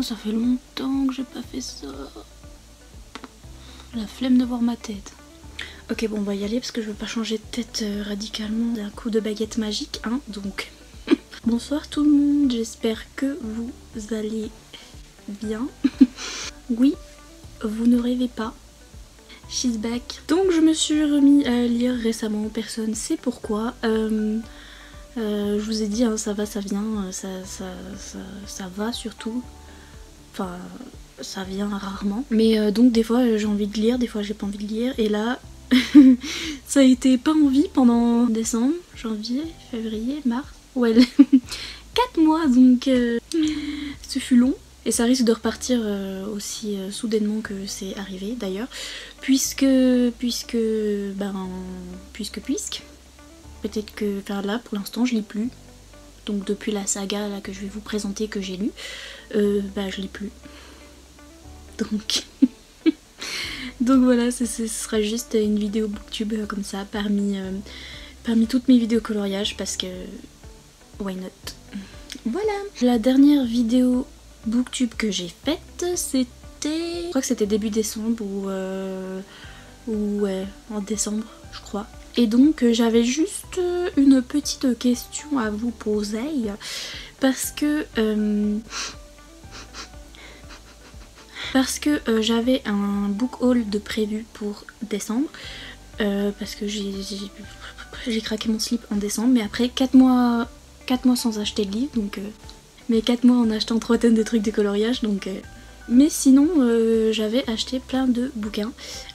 ça fait longtemps que j'ai pas fait ça. La flemme de voir ma tête. Ok, bon, on va y aller parce que je veux pas changer de tête radicalement d'un coup de baguette magique, hein, donc... Bonsoir tout le monde, j'espère que vous allez bien. Oui, vous ne rêvez pas. She's back. Donc je me suis remis à lire récemment, personne sait pourquoi. Je vous ai dit, hein, ça va, ça vient, ça va surtout. Enfin, ça vient rarement. Mais donc des fois j'ai envie de lire, des fois j'ai pas envie de lire. Et là, ça a été pas envie pendant décembre, janvier, février, mars. Ouais, 4 mois, donc ce fut long. Et ça risque de repartir aussi soudainement que c'est arrivé d'ailleurs. Puisque... Peut-être que... Enfin là, pour l'instant, je lis plus. Donc depuis la saga là, que je vais vous présenter, que j'ai lu, je lis plus. Donc... Donc voilà, ce sera juste une vidéo booktube comme ça, parmi toutes mes vidéos coloriage, parce que... Why not? Voilà. La dernière vidéo booktube que j'ai faite, c'était... Je crois que c'était début décembre ou ouais, en décembre, je crois. Et donc j'avais juste une petite question à vous poser, parce que j'avais un book haul de prévu pour décembre, parce que j'ai craqué mon slip en décembre, mais après 4 mois sans acheter de livre, donc mais 4 mois en achetant 3 tonnes de trucs de coloriage, donc mais sinon j'avais acheté plein de bouquins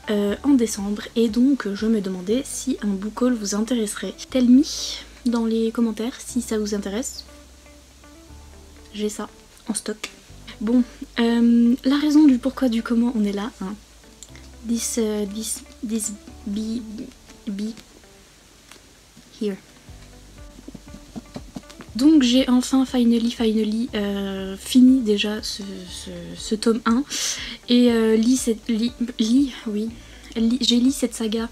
en décembre, et donc je me demandais si un book haul vous intéresserait. Tell me dans les commentaires si ça vous intéresse. J'ai ça en stock. Bon, la raison du pourquoi du comment on est là, hein. This be here. Donc j'ai enfin finally fini déjà ce tome 1 et j'ai lu cette saga.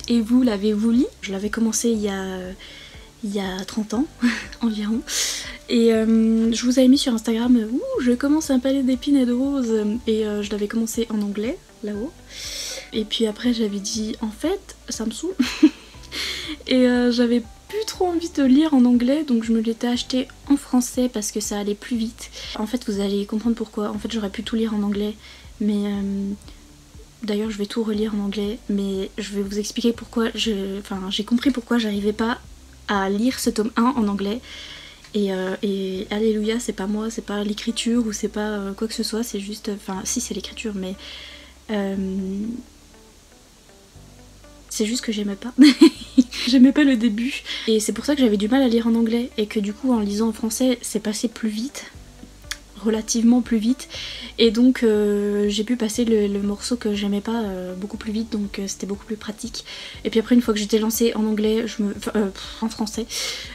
Et vous, l'avez-vous lu? Je l'avais commencé il y a 30 ans environ. Et je vous avais mis sur Instagram, je commence un palais d'épines et de roses, et je l'avais commencé en anglais, là-haut. Et puis après j'avais dit, en fait, ça me saoule. Et j'avais plus trop envie de lire en anglais, donc je me l'étais acheté en français parce que ça allait plus vite. En fait, vous allez comprendre pourquoi. En fait, j'aurais pu tout lire en anglais, mais d'ailleurs je vais tout relire en anglais, mais je vais vous expliquer pourquoi. J'ai compris pourquoi j'arrivais pas à lire ce tome 1 en anglais. Et alléluia, c'est pas moi, c'est pas l'écriture ou c'est pas quoi que ce soit, c'est juste... Enfin, si, c'est l'écriture, mais... c'est juste que j'aimais pas. J'aimais pas le début. Et c'est pour ça que j'avais du mal à lire en anglais. Et que du coup, en lisant en français, c'est passé plus vite. Relativement plus vite. Et donc, j'ai pu passer le morceau que j'aimais pas beaucoup plus vite. Donc, c'était beaucoup plus pratique. Et puis après, une fois que j'étais lancée en anglais, en français,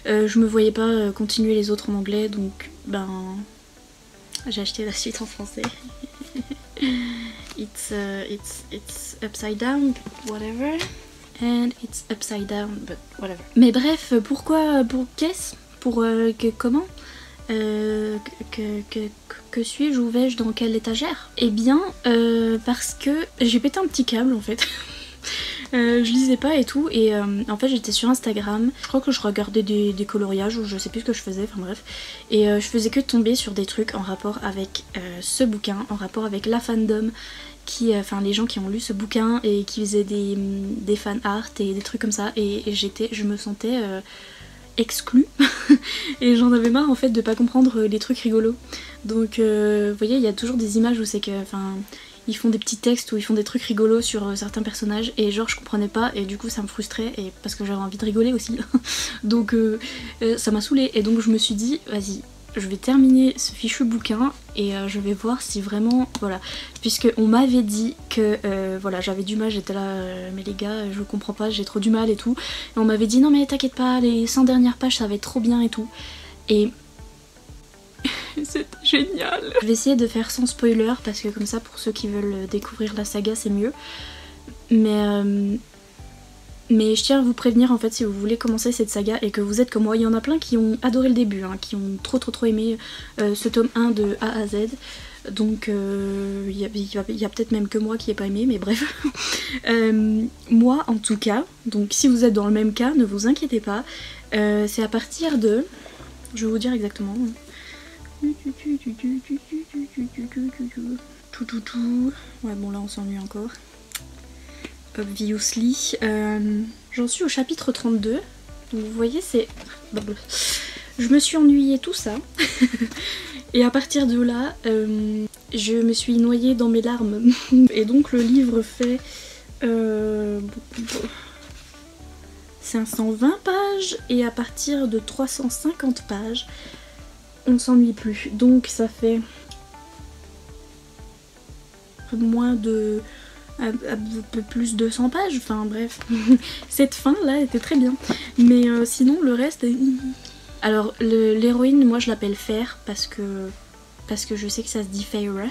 je me voyais pas continuer les autres en anglais. Donc, j'ai acheté la suite en français. It's upside down, whatever. And it's upside down, but whatever. Mais bref, comment que suis-je, où vais-je, dans quelle étagère? Eh bien, parce que j'ai pété un petit câble en fait. Je lisais pas et tout, et en fait j'étais sur Instagram, je crois que je regardais des coloriages ou je sais plus ce que je faisais, enfin bref, et je faisais que tomber sur des trucs en rapport avec ce bouquin, en rapport avec la fandom, les gens qui ont lu ce bouquin et qui faisaient des fan art et des trucs comme ça, et je me sentais exclue et j'en avais marre en fait de pas comprendre les trucs rigolos. Donc vous voyez, il y a toujours des images où c'est que, ils font des petits textes où ils font des trucs rigolos sur certains personnages, et genre je comprenais pas, et du coup ça me frustrait, et parce que j'avais envie de rigoler aussi. Donc ça m'a saoulée, et donc je me suis dit, vas-y, je vais terminer ce fichu bouquin et je vais voir si vraiment, voilà, puisque on m'avait dit que voilà, j'avais du mal, j'étais là, mais les gars, je comprends pas, j'ai trop du mal et tout, et on m'avait dit non mais t'inquiète pas, les 100 dernières pages ça va être trop bien et tout, et c'est génial. Je vais essayer de faire sans spoiler, parce que comme ça pour ceux qui veulent découvrir la saga c'est mieux, mais je tiens à vous prévenir en fait, si vous voulez commencer cette saga et que vous êtes comme moi, il y en a plein qui ont adoré le début, hein, qui ont trop aimé ce tome 1 de A à Z. Donc y a peut-être même que moi qui ai pas aimé, mais bref. Moi en tout cas, donc si vous êtes dans le même cas, ne vous inquiétez pas. C'est à partir de... Je vais vous dire exactement. Ouais bon là on s'ennuie encore. Obviously. J'en suis au chapitre 32. Donc vous voyez c'est... Je me suis ennuyée tout ça. Et à partir de là, je me suis noyée dans mes larmes. Et donc le livre fait 520 pages et à partir de 350 pages, on ne s'ennuie plus. Donc ça fait moins de... un peu plus de 100 pages, enfin bref. Cette fin là était très bien. Mais sinon le reste... Alors l'héroïne, moi je l'appelle Fer parce que je sais que ça se dit Feyre.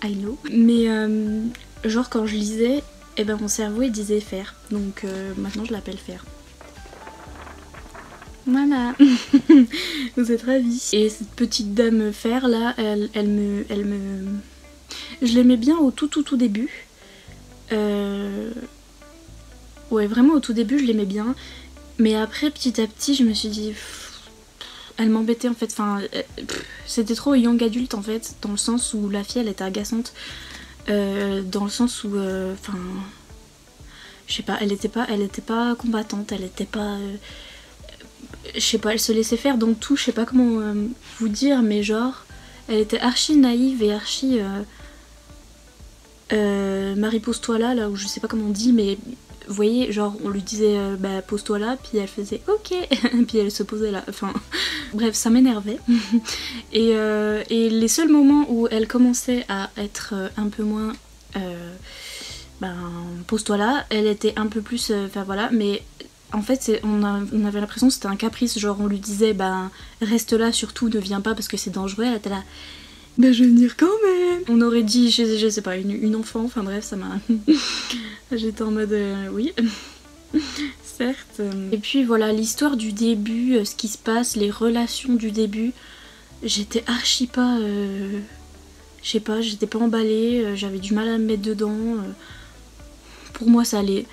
I know. Mais genre quand je lisais, eh ben mon cerveau il disait Fer. Donc maintenant je l'appelle Fer. Voilà. Vous êtes ravis. Et cette petite dame Fer là, elle me... Je l'aimais bien au tout début. Ouais vraiment au tout début je l'aimais bien. Mais après, petit à petit, je me suis dit... elle m'embêtait en fait, enfin... c'était trop young adulte en fait, dans le sens où la fille, elle était agaçante. Dans le sens où... enfin... je sais pas, elle était pas combattante, elle était pas... je sais pas, elle se laissait faire dans tout, je sais pas comment vous dire, mais genre... elle était archi naïve et archi... Marie pose-toi là, où je sais pas comment on dit, mais... vous voyez, genre on lui disait bah pose-toi là, puis elle faisait ok, puis elle se posait là, enfin bref ça m'énervait. Et les seuls moments où elle commençait à être un peu moins pose-toi là, elle était un peu plus, enfin voilà, mais en fait on avait l'impression que c'était un caprice, genre on lui disait bah reste là surtout, ne viens pas parce que c'est dangereux, elle était là bah je vais venir quand même. On aurait dit, je sais pas, une enfant, enfin bref, ça m'a... J'étais en mode oui, certes. Et puis voilà, l'histoire du début, ce qui se passe, les relations du début, j'étais archi pas... je sais pas, j'étais pas emballée, j'avais du mal à me mettre dedans. Pour moi ça allait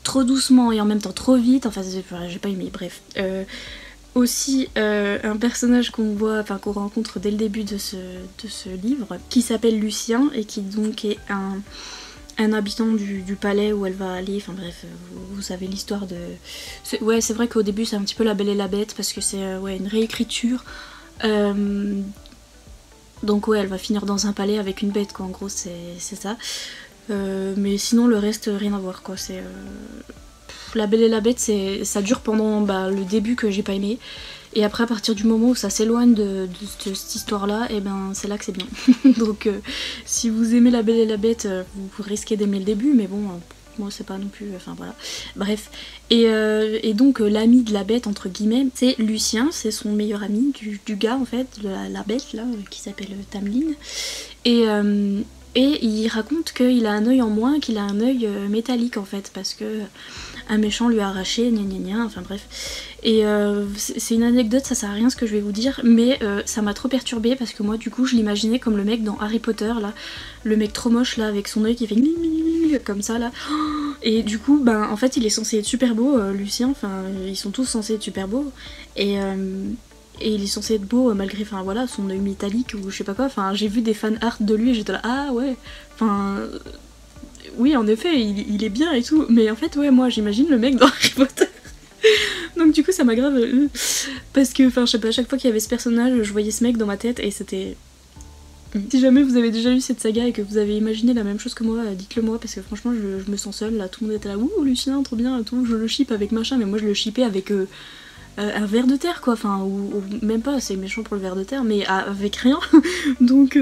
trop doucement et en même temps trop vite, enfin j'ai pas aimé, bref. Aussi un personnage qu'on voit, enfin qu'on rencontre dès le début de ce livre, qui s'appelle Lucien et qui donc est un habitant du palais où elle va aller, enfin bref, vous savez l'histoire de... Ouais c'est vrai qu'au début c'est un petit peu La Belle et la Bête parce que c'est ouais, une réécriture. Donc ouais elle va finir dans un palais avec une bête quoi, en gros c'est ça. Mais sinon le reste rien à voir quoi, c'est... La Belle et la Bête, ça dure pendant le début que j'ai pas aimé. Et après, à partir du moment où ça s'éloigne de cette histoire-là, et ben c'est là que c'est bien. Donc si vous aimez La Belle et la Bête, vous risquez d'aimer le début, mais bon, moi c'est pas non plus... Enfin voilà. Bref. Et donc l'ami de la bête, entre guillemets, c'est Lucien, c'est son meilleur ami du gars en fait, de la bête là, qui s'appelle Tamlin. Et il raconte qu'il a un œil en moins, qu'il a un œil métallique en fait, parce que un méchant lui a arraché, gna gna gna, enfin bref. Et c'est une anecdote, ça sert à rien ce que je vais vous dire, mais ça m'a trop perturbée parce que moi du coup je l'imaginais comme le mec dans Harry Potter là, le mec trop moche là avec son œil qui fait comme ça là. Et du coup en fait il est censé être super beau, Lucien, enfin ils sont tous censés être super beaux. Et il est censé être beau malgré, enfin voilà, son œil métallique ou je sais pas quoi, enfin j'ai vu des fan art de lui et j'étais là, ah ouais, enfin... oui en effet il est bien et tout, mais en fait ouais moi j'imagine le mec dans Harry Potter. Donc du coup ça m'a grave... parce que enfin je sais pas, à chaque fois qu'il y avait ce personnage je voyais ce mec dans ma tête et c'était... Si jamais vous avez déjà lu cette saga et que vous avez imaginé la même chose que moi, dites-le moi parce que franchement je me sens seule là, tout le monde était là, ouh Lucien trop bien et tout, je le ship avec machin, mais moi je le shippais avec... un ver de terre quoi, enfin ou même pas, c'est méchant pour le ver de terre, mais avec rien. donc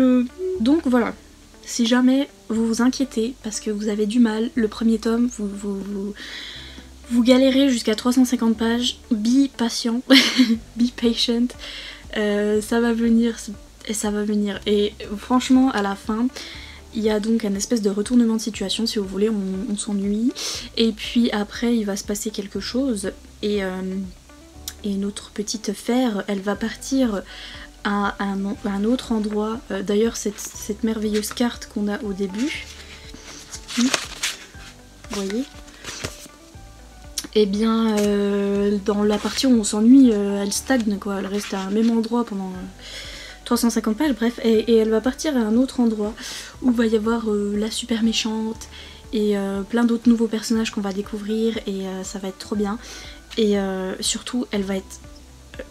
voilà, si jamais vous vous inquiétez parce que vous avez du mal, le premier tome, vous galérez jusqu'à 350 pages, be patient, be patient, ça va venir, et ça va venir. Et franchement à la fin, il y a donc un espèce de retournement de situation, si vous voulez, on s'ennuie, et puis après il va se passer quelque chose, et notre petite Fer, elle va partir à un autre endroit. D'ailleurs cette merveilleuse carte qu'on a au début, vous voyez, et bien dans la partie où on s'ennuie, elle stagne quoi, elle reste à un même endroit pendant 350 pages, bref, et elle va partir à un autre endroit où va y avoir la super méchante et plein d'autres nouveaux personnages qu'on va découvrir, et ça va être trop bien. Et surtout elle va être,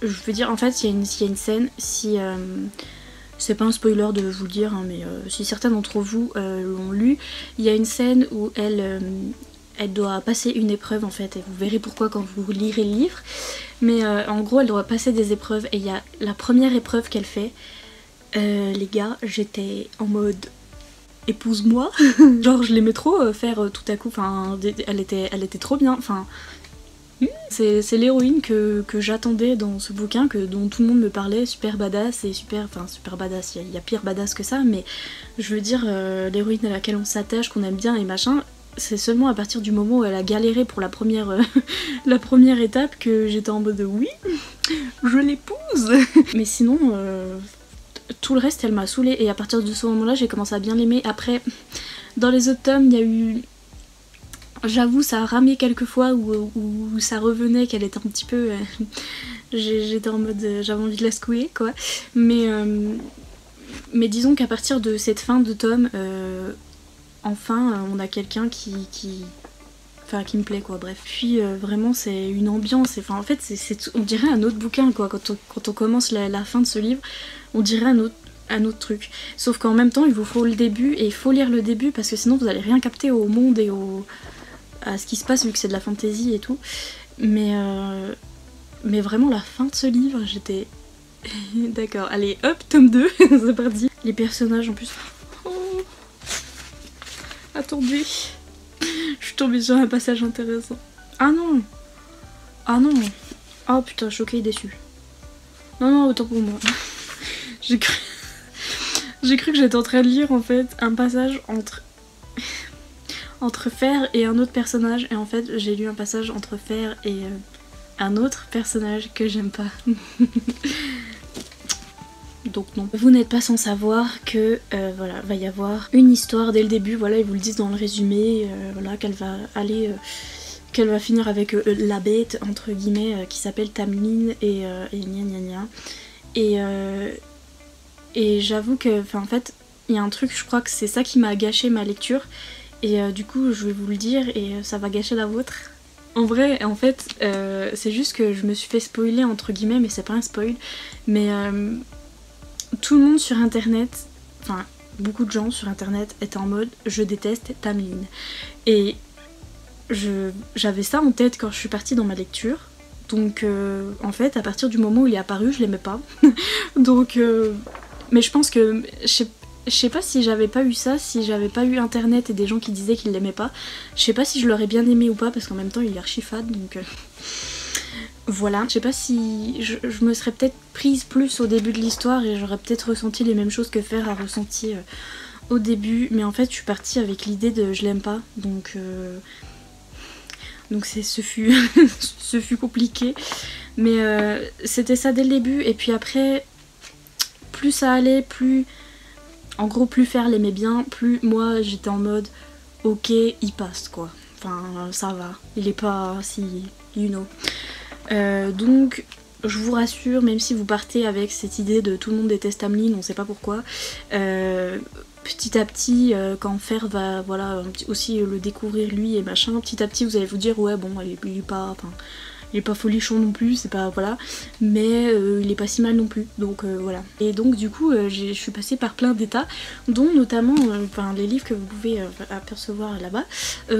je veux dire, en fait il y a une scène, si c'est pas un spoiler de vous le dire hein, mais si certains d'entre vous l'ont lu, il y a une scène où elle doit passer une épreuve en fait, et vous verrez pourquoi quand vous lirez le livre, mais en gros elle doit passer des épreuves, et il y a la première épreuve qu'elle fait, les gars, j'étais en mode épouse-moi, genre je l'aimais trop faire tout à coup, enfin elle était trop bien, enfin c'est l'héroïne que j'attendais dans ce bouquin, dont tout le monde me parlait, super badass et super badass, il y a pire badass que ça, mais je veux dire l'héroïne à laquelle on s'attache, qu'on aime bien et machin. C'est seulement à partir du moment où elle a galéré pour la première, la première étape que j'étais en mode oui, je l'épouse. Mais sinon, tout le reste elle m'a saoulée, et à partir de ce moment-là j'ai commencé à bien l'aimer. Après, dans les autres tomes, il y a eu... J'avoue, ça a ramé quelques fois où ça revenait, qu'elle était un petit peu... j'étais en mode... j'avais envie de la secouer quoi. Mais disons qu'à partir de cette fin de tome... enfin on a quelqu'un qui me plaît quoi, bref. Puis vraiment c'est une ambiance, enfin en fait on dirait un autre bouquin quoi, quand on commence la fin de ce livre, on dirait un autre truc. Sauf qu'en même temps il vous faut le début, et il faut lire le début parce que sinon vous allez rien capter au monde et à ce qui se passe, vu que c'est de la fantasy et tout. Mais vraiment la fin de ce livre, j'étais... D'accord, allez hop, tome 2, c'est parti. Les personnages en plus... Attendez, je suis tombée sur un passage intéressant. Ah non! Ah non! Oh putain, choquée et déçue. Non, autant pour moi. J'ai cru que j'étais en train de lire en fait un passage entre Fer et un autre personnage, et en fait j'ai lu un passage entre Fer et un autre personnage que j'aime pas. Donc non. Vous n'êtes pas sans savoir que voilà, va y avoir une histoire dès le début, voilà, ils vous le disent dans le résumé, voilà, qu'elle va aller... qu'elle va finir avec la bête, entre guillemets, qui s'appelle Tamlin, et gna gna gna. Et j'avoue que, en fait, il y a un truc, je crois que c'est ça qui m'a gâché ma lecture, et du coup je vais vous le dire, et ça va gâcher la vôtre. En vrai, en fait, c'est juste que je me suis fait spoiler, entre guillemets, mais c'est pas un spoil, mais... tout le monde sur internet, enfin beaucoup de gens sur internet étaient en mode je déteste Tamlin. Et j'avais ça en tête quand je suis partie dans ma lecture. Donc en fait à partir du moment où il est apparu je l'aimais pas. Donc mais je pense que je sais pas si j'avais pas eu ça, si j'avais pas eu internet et des gens qui disaient qu'ils l'aimaient pas, je sais pas si je l'aurais bien aimé ou pas, parce qu'en même temps il est archi fade, donc voilà. Je sais pas si je me serais peut-être prise plus au début de l'histoire et j'aurais peut-être ressenti les mêmes choses que Fer a ressenti au début, mais en fait je suis partie avec l'idée de je l'aime pas, donc ce fut compliqué, mais c'était ça dès le début. Et puis après, plus ça allait, plus en gros plus Fer l'aimait bien, plus moi j'étais en mode ok il passe quoi, enfin ça va, il est pas si you know. Donc je vous rassure, même si vous partez avec cette idée de tout le monde déteste Tamlin, on sait pas pourquoi, petit à petit quand Fer va voilà aussi le découvrir lui et machin, petit à petit vous allez vous dire ouais bon il est pas folichon non plus, c'est pas voilà, mais il est pas si mal non plus, donc voilà. Et donc du coup je suis passée par plein d'états, dont notamment les livres que vous pouvez apercevoir là-bas,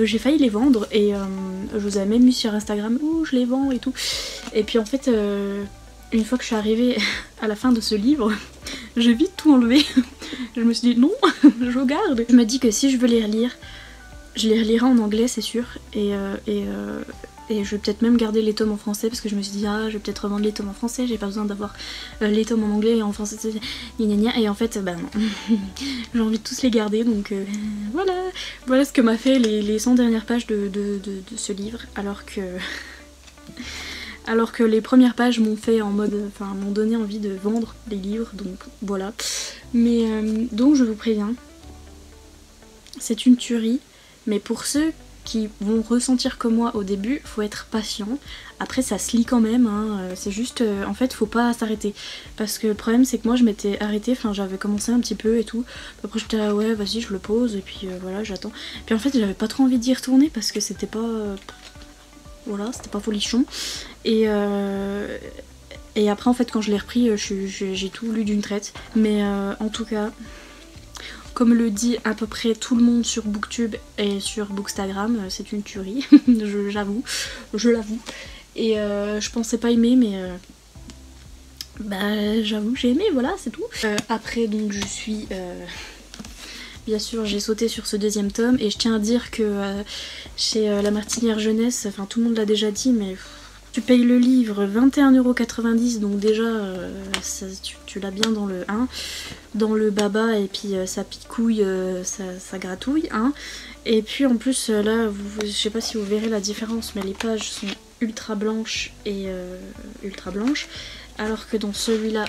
j'ai failli les vendre, et je vous avais même mis sur Instagram où je les vends et tout, et puis en fait une fois que je suis arrivée à la fin de ce livre, j'ai vite tout enlevé. Je me suis dit non, je garde. Je me dis que si je veux les relire, je les relirai en anglais c'est sûr, et je vais peut-être même garder les tomes en français, parce que je me suis dit ah je vais peut-être revendre les tomes en français, j'ai pas besoin d'avoir les tomes en anglais et en français, gna gna gna. Et en fait bah non, j'ai envie de tous les garder, donc voilà ce que m'a fait les 100 dernières pages de ce livre, alors que Alors que les premières pages m'ont fait en mode, enfin m'ont donné envie de vendre les livres, donc voilà. Mais donc je vous préviens, c'est une tuerie, mais pour ceux qui vont ressentir comme moi au début, faut être patient. Après ça se lit quand même, hein. C'est juste, en fait faut pas s'arrêter. Parce que le problème c'est que moi je m'étais arrêtée, enfin j'avais commencé un petit peu et tout. Après j'étais là ouais vas-y je le pose et puis voilà j'attends. Puis en fait j'avais pas trop envie d'y retourner parce que c'était pas... voilà, c'était pas folichon. Et après en fait quand je l'ai repris, j'ai tout lu d'une traite. Mais en tout cas... Comme le dit à peu près tout le monde sur Booktube et sur Bookstagram, c'est une tuerie, j'avoue, je l'avoue. Et je pensais pas aimer, mais bah j'avoue j'ai aimé, voilà, c'est tout. Après donc je suis... bien sûr j'ai sauté sur ce deuxième tome et je tiens à dire que chez La Martinière Jeunesse, enfin tout le monde l'a déjà dit, mais... Tu payes le livre 21,90 €, donc déjà tu l'as bien dans le 1, dans le baba, et puis ça picouille, ça gratouille. Hein. Et puis en plus là, je sais pas si vous verrez la différence, mais les pages sont ultra blanches et ultra blanches, alors que dans celui-là,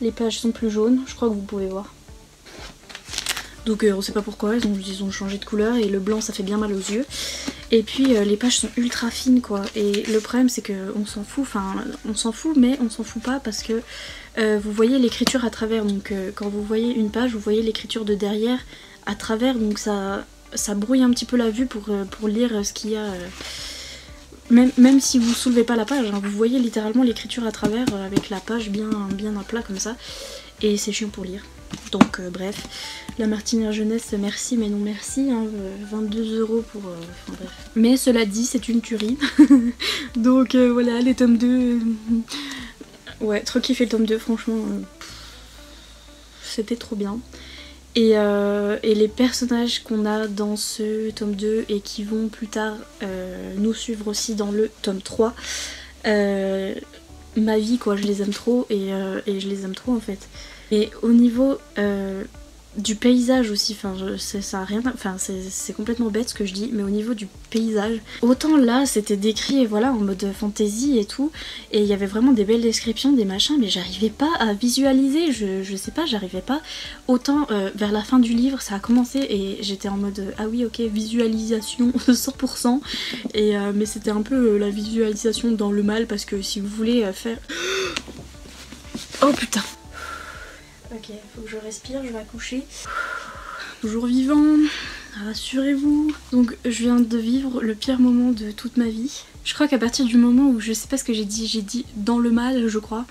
les pages sont plus jaunes, je crois que vous pouvez voir. Donc on sait pas pourquoi, ils ont changé de couleur et le blanc ça fait bien mal aux yeux. Et puis les pages sont ultra fines quoi. Et le problème c'est qu'on s'en fout, enfin on s'en fout mais on s'en fout pas parce que vous voyez l'écriture à travers. Donc quand vous voyez une page, vous voyez l'écriture de derrière à travers. Donc ça brouille un petit peu la vue pour lire ce qu'il y a. Même si vous soulevez pas la page, hein, vous voyez littéralement l'écriture à travers avec la page bien à plat comme ça. Et c'est chiant pour lire. Donc bref, La Martinière Jeunesse, merci mais non merci, hein, 22 € pour... enfin bref. Mais cela dit, c'est une tuerie. Donc voilà, les tomes 2... ouais, trop kiffé le tome 2, franchement. C'était trop bien. Et les personnages qu'on a dans ce tome 2 et qui vont plus tard nous suivre aussi dans le tome 3, ma vie quoi, je les aime trop et je les aime trop en fait. Et au niveau du paysage aussi, enfin ça a rien, enfin c'est complètement bête ce que je dis, mais au niveau du paysage, autant là c'était décrit voilà en mode fantasy et tout, et il y avait vraiment des belles descriptions, des machins, mais j'arrivais pas à visualiser, je sais pas, j'arrivais pas. Autant vers la fin du livre ça a commencé et j'étais en mode ah oui ok visualisation 100%, et mais c'était un peu la visualisation dans le mal parce que si vous voulez faire... Oh putain. Ok, faut que je respire, je vais accoucher. Toujours vivant, rassurez-vous. Donc je viens de vivre le pire moment de toute ma vie. Je crois qu'à partir du moment où, je sais pas ce que j'ai dit dans le mal je crois.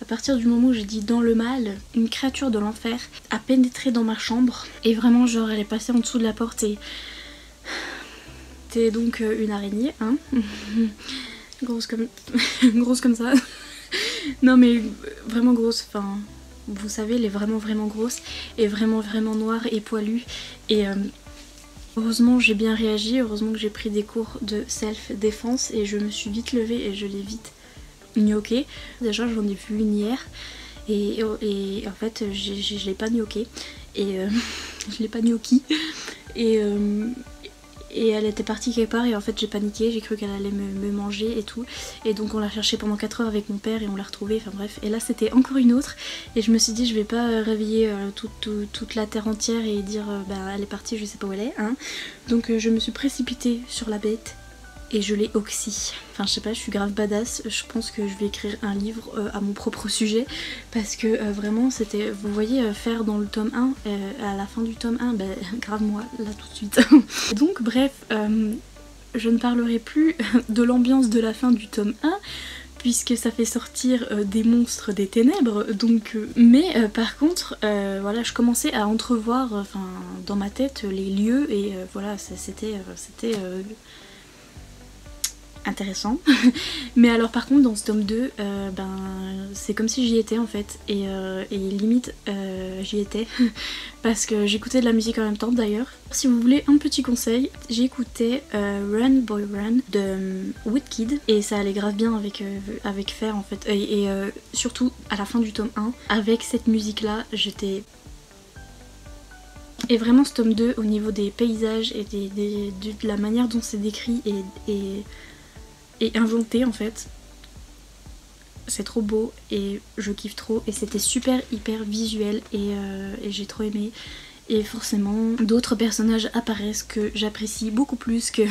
À partir du moment où j'ai dit dans le mal, une créature de l'enfer a pénétré dans ma chambre. Et vraiment genre elle est passée en dessous de la porte et... C'était donc une araignée, hein. Grosse comme ça. Non mais vraiment grosse, enfin... Vous savez, elle est vraiment grosse et vraiment noire et poilue. Et heureusement j'ai bien réagi, heureusement que j'ai pris des cours de self-défense et je me suis vite levée et je l'ai vite gnoquée. Déjà j'en ai vu une hier et en fait je l'ai pas gnoquée et je l'ai pas gnocchi et elle était partie quelque part et en fait j'ai paniqué, j'ai cru qu'elle allait me manger et tout, et donc on l'a cherchée pendant 4 heures avec mon père et on l'a retrouvée, enfin bref, et là c'était encore une autre et je me suis dit je vais pas réveiller toute la terre entière et dire bah elle est partie, je sais pas où elle est, hein. Donc je me suis précipitée sur la bête et je l'ai oxy. Enfin je sais pas, je suis grave badass, je pense que je vais écrire un livre à mon propre sujet parce que vraiment c'était, vous voyez faire dans le tome 1, à la fin du tome 1, bah grave moi là tout de suite. Donc bref, je ne parlerai plus de l'ambiance de la fin du tome 1 puisque ça fait sortir des monstres des ténèbres, donc mais par contre voilà, je commençais à entrevoir enfin dans ma tête les lieux et voilà c'était intéressant. Mais alors par contre dans ce tome 2 ben c'est comme si j'y étais en fait et limite j'y étais parce que j'écoutais de la musique en même temps d'ailleurs. Si vous voulez un petit conseil, j'ai écouté Run Boy Run de Woodkid et ça allait grave bien avec Fer en fait et surtout à la fin du tome 1 avec cette musique là j'étais... Et vraiment ce tome 2 au niveau des paysages et de la manière dont c'est décrit et et inventé en fait. C'est trop beau et je kiffe trop et c'était super hyper visuel et j'ai trop aimé. Et forcément d'autres personnages apparaissent que j'apprécie beaucoup plus que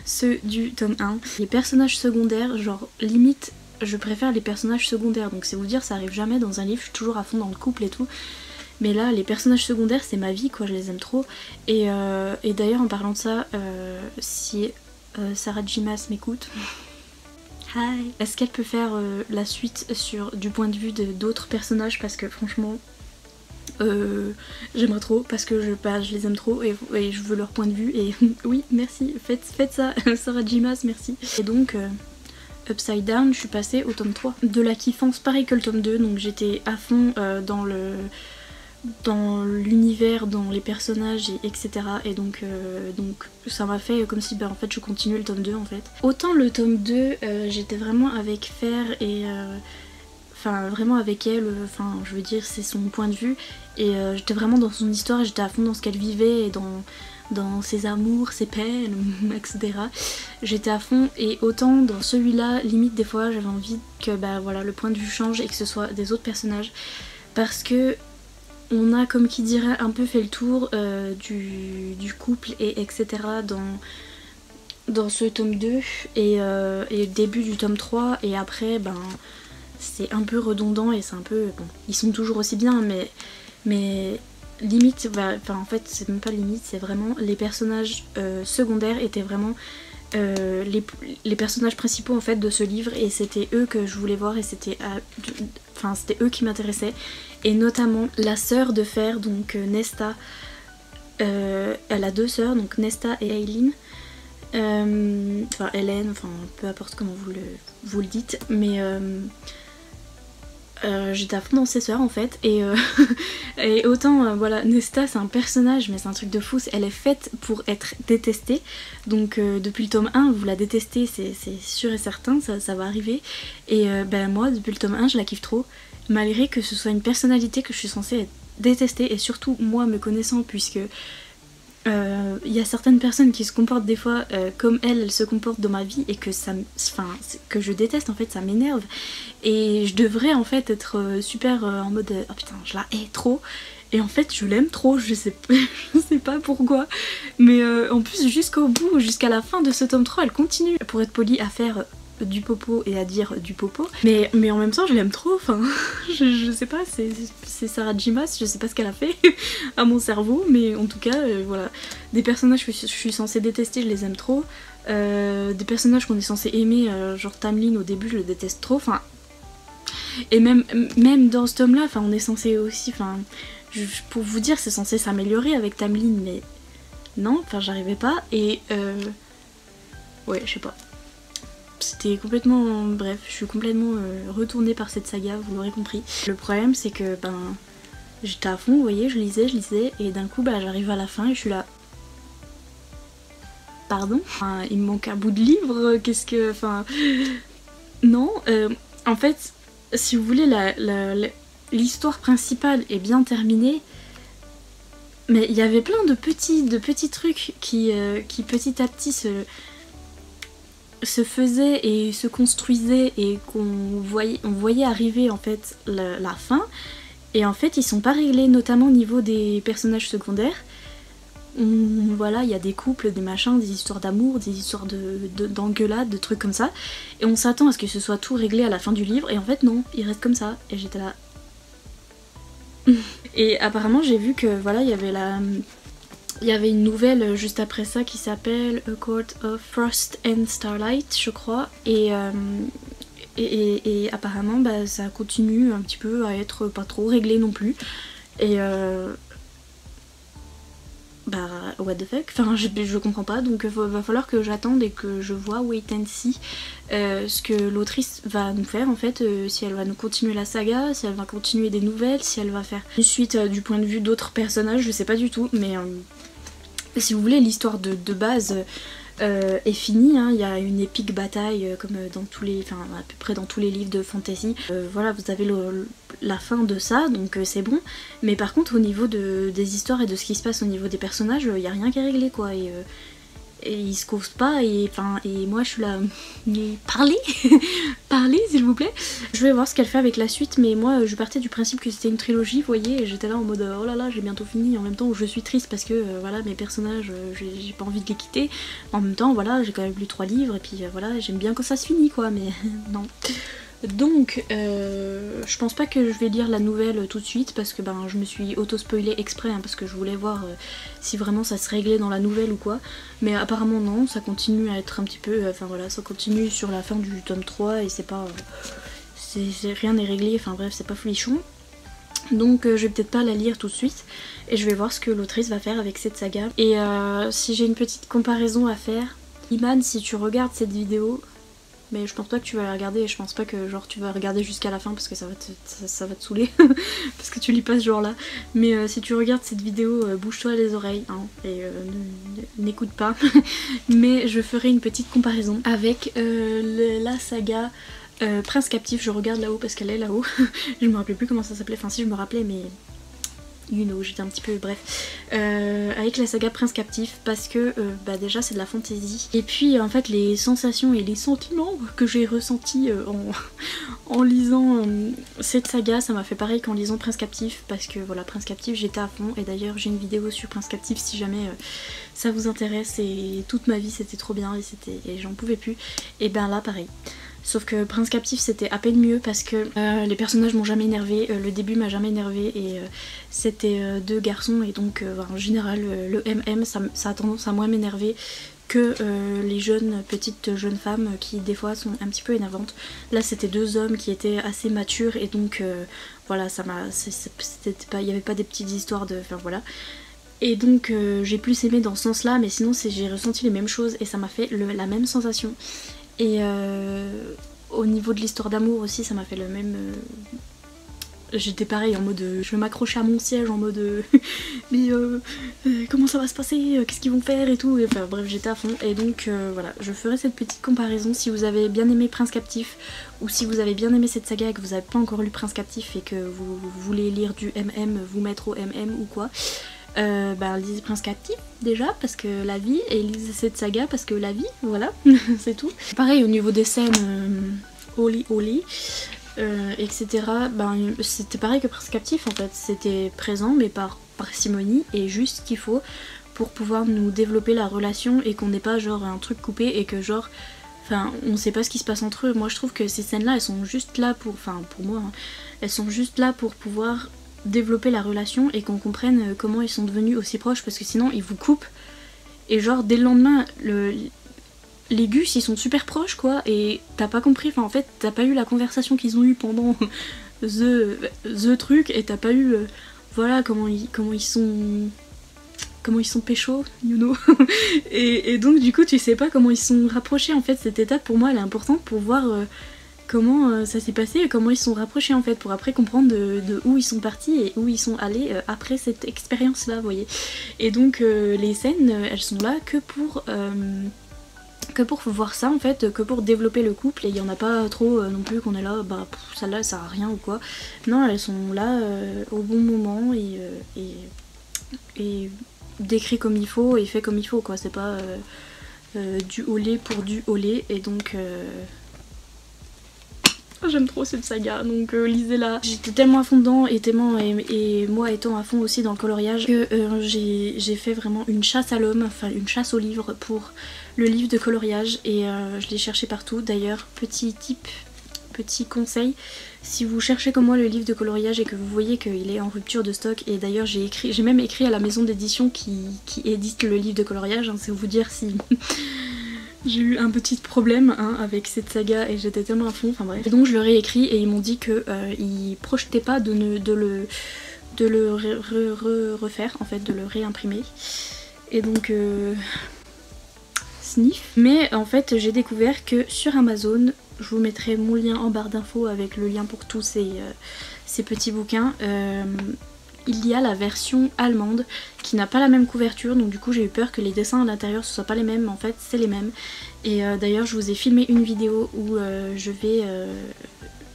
ceux du tome 1. Les personnages secondaires, genre limite je préfère les personnages secondaires, donc c'est vous dire ça arrive jamais dans un livre, je suis toujours à fond dans le couple et tout. Mais là les personnages secondaires c'est ma vie quoi, je les aime trop. Et d'ailleurs en parlant de ça, si Sarah J. Maas m'écoute... Hi. Est-ce qu'elle peut faire la suite du point de vue d'autres personnages, parce que franchement j'aimerais trop, parce que je les aime trop et je veux leur point de vue et oui merci, faites ça Sarah J. Maas, merci. Et donc Upside Down je suis passée au tome 3 de la kiffance, pareil que le tome 2, donc j'étais à fond dans l'univers, dans les personnages, etc. Et donc ça m'a fait comme si en fait je continuais le tome 2 en fait. Autant le tome 2 j'étais vraiment avec Fer et enfin vraiment avec elle, enfin je veux dire c'est son point de vue et j'étais vraiment dans son histoire, j'étais à fond dans ce qu'elle vivait et dans ses amours, ses peines, etc. J'étais à fond, et autant dans celui-là limite des fois j'avais envie que voilà le point de vue change et que ce soit des autres personnages, parce que on a comme qui dirait un peu fait le tour du couple et etc. dans ce tome 2 et le début du tome 3, et après c'est un peu redondant et c'est un peu... bon, ils sont toujours aussi bien mais limite, en fait c'est même pas limite, c'est vraiment les personnages secondaires étaient vraiment les personnages principaux en fait de ce livre, et c'était eux que je voulais voir et c'était eux qui m'intéressaient. Et notamment la sœur de Fer, donc Nesta, elle a deux sœurs, donc Nesta et Aileen, enfin Hélène, enfin peu importe comment vous le dites, mais j'étais à fond dans ses sœurs en fait, et autant voilà, Nesta c'est un personnage mais c'est un truc de fou, elle est faite pour être détestée, donc depuis le tome 1 vous la détestez, c'est sûr et certain, ça va arriver, et moi depuis le tome 1 je la kiffe trop, malgré que ce soit une personnalité que je suis censée détester, et surtout moi me connaissant, puisque y a certaines personnes qui se comportent des fois comme elle se comporte dans ma vie et que que je déteste en fait, ça m'énerve, et je devrais en fait être super en mode oh putain je la hais trop, et en fait je l'aime trop, je sais pas pourquoi, mais en plus jusqu'au bout, jusqu'à la fin de ce tome 3 elle continue pour être polie à faire du popo et à dire du popo, mais en même temps je l'aime trop, enfin je sais pas, c'est Sarah J. Maas, je sais pas ce qu'elle a fait à mon cerveau, mais en tout cas voilà, des personnages que je suis censée détester je les aime trop, des personnages qu'on est censé aimer, genre Tamlin au début je le déteste trop, enfin, et même dans ce tome là, enfin on est censé aussi, enfin pour vous dire c'est censé s'améliorer avec Tamlin, mais non, enfin j'arrivais pas, et ouais je sais pas. C'était complètement... bref, je suis complètement retournée par cette saga, vous l'aurez compris. Le problème c'est que j'étais à fond, vous voyez, je lisais, et d'un coup j'arrive à la fin et je suis là... Pardon, il me manque un bout de livre, qu'est-ce que... enfin... non, en fait, si vous voulez, l'histoire principale est bien terminée, mais il y avait plein de petits trucs qui petit à petit se faisait et se construisait, et on voyait arriver en fait la fin, et en fait ils sont pas réglés, notamment au niveau des personnages secondaires. Voilà, il y a des couples, des machins, des histoires d'amour, des histoires d'engueulades, de trucs comme ça, et on s'attend à ce que ce soit tout réglé à la fin du livre, et en fait non, il reste comme ça, et j'étais là... Et apparemment j'ai vu que voilà, il y avait une nouvelle juste après ça qui s'appelle A Court of Frost and Starlight, je crois, et apparemment ça continue un petit peu à être pas trop réglé non plus, et what the fuck, enfin je comprends pas, donc va falloir que j'attende et que je vois, wait and see, ce que l'autrice va nous faire en fait, si elle va nous continuer la saga, si elle va continuer des nouvelles, si elle va faire une suite du point de vue d'autres personnages, je sais pas du tout, mais si vous voulez, l'histoire de base est finie, hein. Il y a une épique bataille comme dans tous les, enfin à peu près dans tous les livres de fantasy. Voilà, vous avez la fin de ça, donc c'est bon. Mais par contre, au niveau des histoires et de ce qui se passe au niveau des personnages, il n'y a rien qui est réglé quoi. et ils se causent pas et moi je suis là, mais parlez parlez s'il vous plaît. Je vais voir ce qu'elle fait avec la suite, mais moi je partais du principe que c'était une trilogie, vous voyez, et j'étais là en mode oh là là j'ai bientôt fini, en même temps je suis triste parce que voilà mes personnages j'ai pas envie de les quitter, en même temps voilà j'ai quand même lu 3 livres et puis voilà j'aime bien quand ça se finit quoi, mais non. Donc je pense pas que je vais lire la nouvelle tout de suite parce que je me suis auto-spoilée exprès hein, parce que je voulais voir si vraiment ça se réglait dans la nouvelle ou quoi, mais apparemment non, ça continue à être un petit peu, enfin voilà, ça continue sur la fin du tome 3 et c'est pas, rien n'est réglé, enfin bref c'est pas folichon. Donc je vais peut-être pas la lire tout de suite et je vais voir ce que l'autrice va faire avec cette saga. Et si j'ai une petite comparaison à faire, Iman, si tu regardes cette vidéo, mais je pense pas que tu vas la regarder et je pense pas que genre tu vas regarder jusqu'à la fin parce que ça va te saouler parce que tu lis pas ce genre là, mais si tu regardes cette vidéo bouge-toi les oreilles hein, et n'écoute pas mais je ferai une petite comparaison avec la saga Prince Captif. Je regarde là-haut parce qu'elle est là-haut je me rappelais plus comment ça s'appelait, enfin si je me rappelais mais you know, j'étais un petit peu bref, avec la saga Prince Captif parce que déjà c'est de la fantasy et puis en fait les sensations et les sentiments que j'ai ressentis en lisant cette saga, ça m'a fait pareil qu'en lisant Prince Captif parce que voilà Prince Captif j'étais à fond et d'ailleurs j'ai une vidéo sur Prince Captif si jamais ça vous intéresse et toute ma vie c'était trop bien et j'en pouvais plus et là pareil. Sauf que Prince Captif c'était à peine mieux parce que les personnages m'ont jamais énervé, le début m'a jamais énervé et c'était 2 garçons et donc en général le MM ça a tendance à moins m'énerver que les petites jeunes femmes qui des fois sont un petit peu énervantes. Là c'était 2 hommes qui étaient assez matures et donc voilà ça m'a, il n'y avait pas des petites histoires de, enfin voilà. Et donc j'ai plus aimé dans ce sens là, mais sinon j'ai ressenti les mêmes choses et ça m'a fait la même sensation. Et au niveau de l'histoire d'amour aussi ça m'a fait le même... J'étais pareil en mode... je m'accrochais à mon siège en mode... mais comment ça va se passer, qu'est-ce qu'ils vont faire et tout, et, enfin bref j'étais à fond. Et donc voilà, je ferai cette petite comparaison. Si vous avez bien aimé Prince Captif ou si vous avez bien aimé cette saga et que vous n'avez pas encore lu Prince Captif et que vous voulez lire du MM, vous mettre au MM ou quoi, lisez Prince Captif déjà parce que la vie, et lisez cette saga parce que la vie, voilà, c'est tout. Pareil au niveau des scènes Oli Oli, etc. C'était pareil que Prince Captif en fait, c'était présent mais par parcimonie et juste ce qu'il faut pour pouvoir nous développer la relation et qu'on n'ait pas genre un truc coupé et que genre... Enfin, on sait pas ce qui se passe entre eux. Moi je trouve que ces scènes là elles sont juste là pour... Enfin pour moi, hein, elles sont juste là pour pouvoir développer la relation et qu'on comprenne comment ils sont devenus aussi proches parce que sinon ils vous coupent et genre dès le lendemain les gus ils sont super proches quoi et t'as pas compris, enfin en fait t'as pas eu la conversation qu'ils ont eu pendant the truc et t'as pas eu voilà comment ils sont pécho, you know. et donc du coup tu sais pas comment ils sont rapprochés en fait. Cette étape pour moi elle est importante pour voir comment ça s'est passé et comment ils se sont rapprochés en fait, pour après comprendre de où ils sont partis et où ils sont allés après cette expérience là, vous voyez. Et donc les scènes elles sont là que pour voir ça en fait, que pour développer le couple, et il y en a pas trop non plus qu'on est là, celle-là ça sert à rien ou quoi. Non, elles sont là au bon moment et décrit comme il faut et fait comme il faut quoi, c'est pas du olé pour du olé et donc... J'aime trop cette saga, donc lisez-la. J'étais tellement à fond dedans et moi étant à fond aussi dans le coloriage que j'ai fait vraiment une chasse à l'homme, enfin une chasse au livre pour le livre de coloriage et je l'ai cherché partout. D'ailleurs, petit tip, petit conseil, si vous cherchez comme moi le livre de coloriage et que vous voyez qu'il est en rupture de stock, et d'ailleurs j'ai même écrit à la maison d'édition qui édite le livre de coloriage, hein, c'est vous dire si... J'ai eu un petit problème avec cette saga et j'étais tellement à fond, enfin bref. Et donc je leur ai écrit et ils m'ont dit que ils projetaient pas de le refaire, en fait, de le réimprimer. Et donc sniff. Mais en fait j'ai découvert que sur Amazon, je vous mettrai mon lien en barre d'infos avec le lien pour tous ces petits bouquins. Il y a la version allemande qui n'a pas la même couverture, donc du coup j'ai eu peur que les dessins à l'intérieur ce soient pas les mêmes, mais en fait c'est les mêmes. Et d'ailleurs je vous ai filmé une vidéo où je vais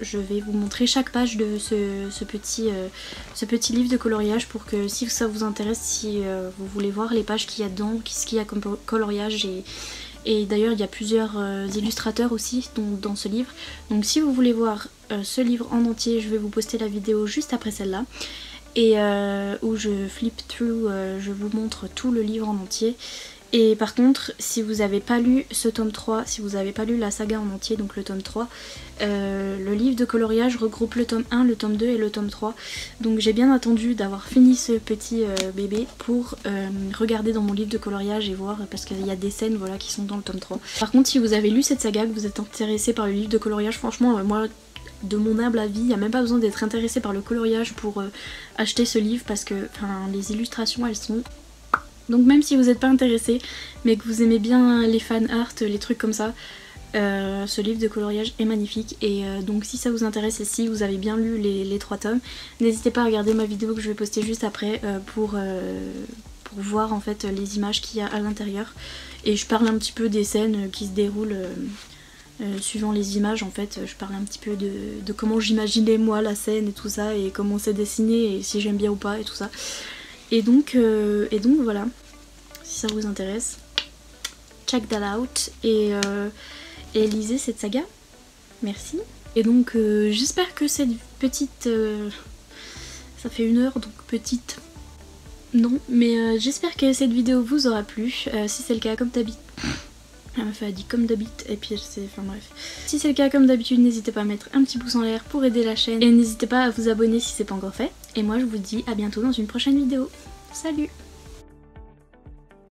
je vais vous montrer chaque page de ce petit livre de coloriage pour que si ça vous intéresse, si vous voulez voir les pages qu'il y a dedans, ce qu'il y a comme coloriage et d'ailleurs il y a plusieurs illustrateurs aussi dans ce livre. Donc si vous voulez voir ce livre en entier, je vais vous poster la vidéo juste après celle-là. Et où je flip through, je vous montre tout le livre en entier. Et par contre, si vous n'avez pas lu ce tome 3, si vous n'avez pas lu la saga en entier, donc le tome 3, le livre de coloriage regroupe le tome 1, le tome 2 et le tome 3. Donc j'ai bien attendu d'avoir fini ce petit bébé pour regarder dans mon livre de coloriage et voir, parce qu'il y a des scènes voilà, qui sont dans le tome 3. Par contre, si vous avez lu cette saga, que vous êtes intéressé par le livre de coloriage, franchement, moi, de mon humble avis, il n'y a même pas besoin d'être intéressé par le coloriage pour acheter ce livre, parce que les illustrations, elles sont... Donc même si vous n'êtes pas intéressé, mais que vous aimez bien les fan art, les trucs comme ça, ce livre de coloriage est magnifique. Et donc si ça vous intéresse et si vous avez bien lu les 3 tomes, n'hésitez pas à regarder ma vidéo que je vais poster juste après pour voir en fait les images qu'il y a à l'intérieur. Et je parle un petit peu des scènes qui se déroulent suivant les images en fait. Je parle un petit peu de comment j'imaginais moi la scène et tout ça, et comment c'est dessiné et si j'aime bien ou pas et tout ça. Et donc voilà, si ça vous intéresse, check that out et lisez cette saga. Merci. Et donc j'espère que cette petite... ça fait 1 heure donc petite... Non, mais j'espère que cette vidéo vous aura plu. Si c'est le cas, comme d'habitude... La meuf a dit comme d'habitude et puis c'est... Enfin bref. Si c'est le cas comme d'habitude, n'hésitez pas à mettre un petit pouce en l'air pour aider la chaîne. Et n'hésitez pas à vous abonner si c'est pas encore fait. Et moi je vous dis à bientôt dans une prochaine vidéo. Salut!